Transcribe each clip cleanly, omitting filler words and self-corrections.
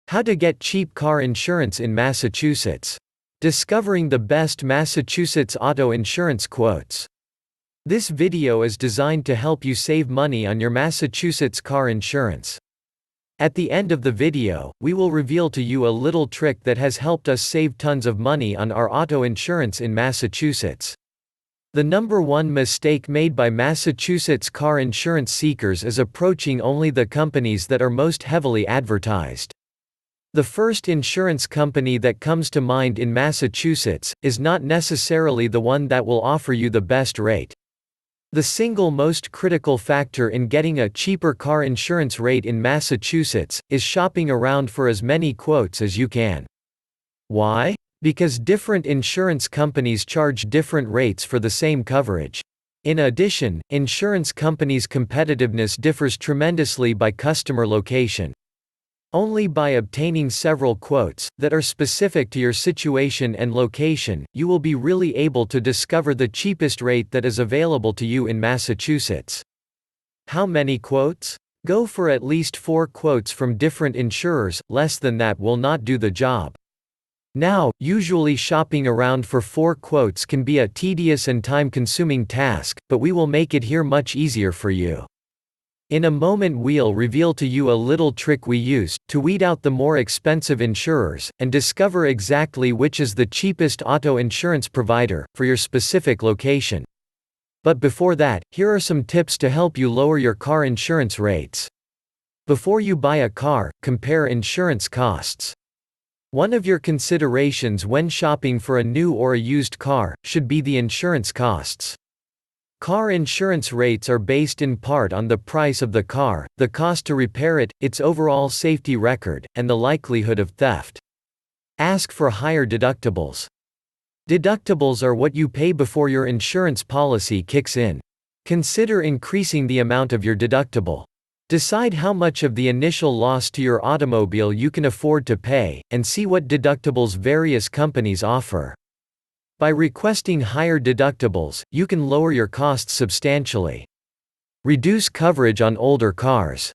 How to get cheap car insurance in Massachusetts. Discovering the best Massachusetts auto insurance quotes. This video is designed to help you save money on your Massachusetts car insurance. At the end of the video, we will reveal to you a little trick that has helped us save tons of money on our auto insurance in Massachusetts. The number one mistake made by Massachusetts car insurance seekers is approaching only the companies that are most heavily advertised. The first insurance company that comes to mind in Massachusetts is not necessarily the one that will offer you the best rate. The single most critical factor in getting a cheaper car insurance rate in Massachusetts is shopping around for as many quotes as you can. Why? Because different insurance companies charge different rates for the same coverage. In addition, insurance companies' competitiveness differs tremendously by customer location. Only by obtaining several quotes that are specific to your situation and location, you will be really able to discover the cheapest rate that is available to you in Massachusetts. How many quotes? Go for at least 4 quotes from different insurers, less than that will not do the job. Now, usually shopping around for 4 quotes can be a tedious and time-consuming task, but we will make it here much easier for you. In a moment we'll reveal to you a little trick we use to weed out the more expensive insurers and discover exactly which is the cheapest auto insurance provider for your specific location. But before that, here are some tips to help you lower your car insurance rates. Before you buy a car, compare insurance costs. One of your considerations when shopping for a new or a used car should be the insurance costs. Car insurance rates are based in part on the price of the car, the cost to repair it, its overall safety record, and the likelihood of theft. Ask for higher deductibles. Deductibles are what you pay before your insurance policy kicks in. Consider increasing the amount of your deductible. Decide how much of the initial loss to your automobile you can afford to pay, and see what deductibles various companies offer. By requesting higher deductibles, you can lower your costs substantially. Reduce coverage on older cars.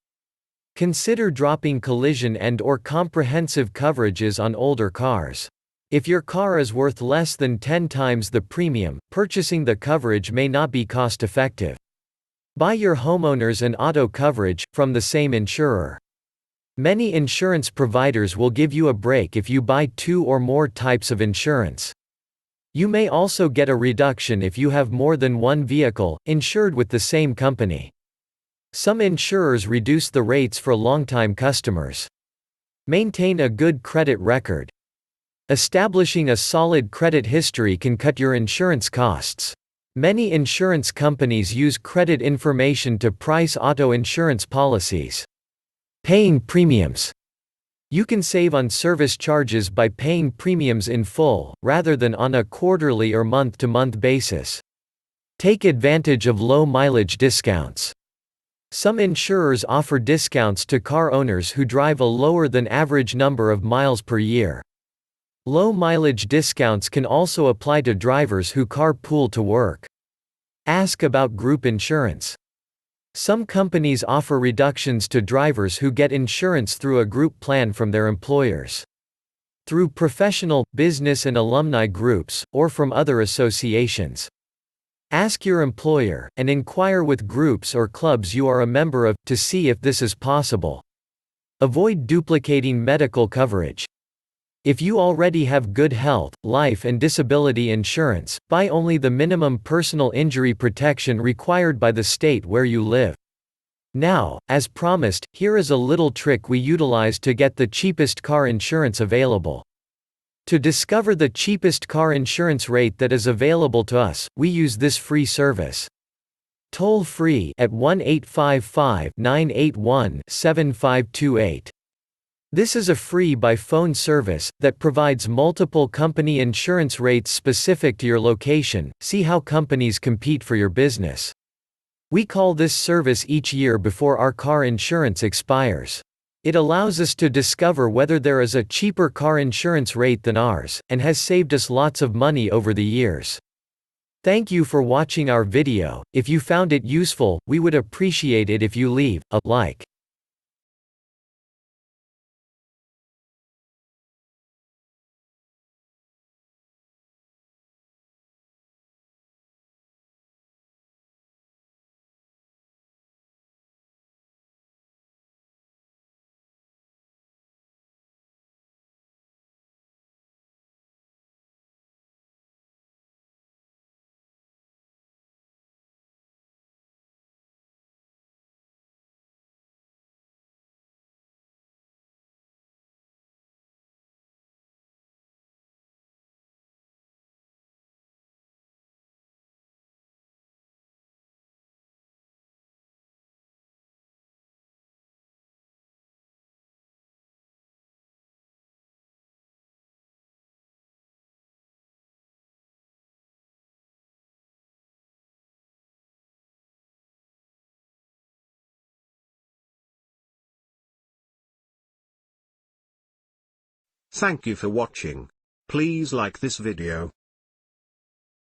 Consider dropping collision and/or comprehensive coverages on older cars. If your car is worth less than 10 times the premium, purchasing the coverage may not be cost-effective. Buy your homeowners and auto coverage from the same insurer. Many insurance providers will give you a break if you buy 2 or more types of insurance. You may also get a reduction if you have more than one vehicle insured with the same company. Some insurers reduce the rates for longtime customers. Maintain a good credit record. Establishing a solid credit history can cut your insurance costs. Many insurance companies use credit information to price auto insurance policies. Paying premiums. You can save on service charges by paying premiums in full, rather than on a quarterly or month-to-month basis. Take advantage of low mileage discounts. Some insurers offer discounts to car owners who drive a lower than average number of miles per year. Low mileage discounts can also apply to drivers who carpool to work. Ask about group insurance. Some companies offer reductions to drivers who get insurance through a group plan from their employers. Through professional, business and alumni groups, or from other associations. Ask your employer, and inquire with groups or clubs you are a member of, to see if this is possible. Avoid duplicating medical coverage. If you already have good health, life and disability insurance, buy only the minimum personal injury protection required by the state where you live. Now, as promised, here is a little trick we utilize to get the cheapest car insurance available. To discover the cheapest car insurance rate that is available to us, we use this free service. Toll free at 1-855-981-7528. This is a free by phone service that provides multiple company insurance rates specific to your location. See how companies compete for your business. We call this service each year before our car insurance expires. It allows us to discover whether there is a cheaper car insurance rate than ours, and has saved us lots of money over the years. Thank you for watching our video. If you found it useful, we would appreciate it if you leave a like. Thank you for watching. Please like this video.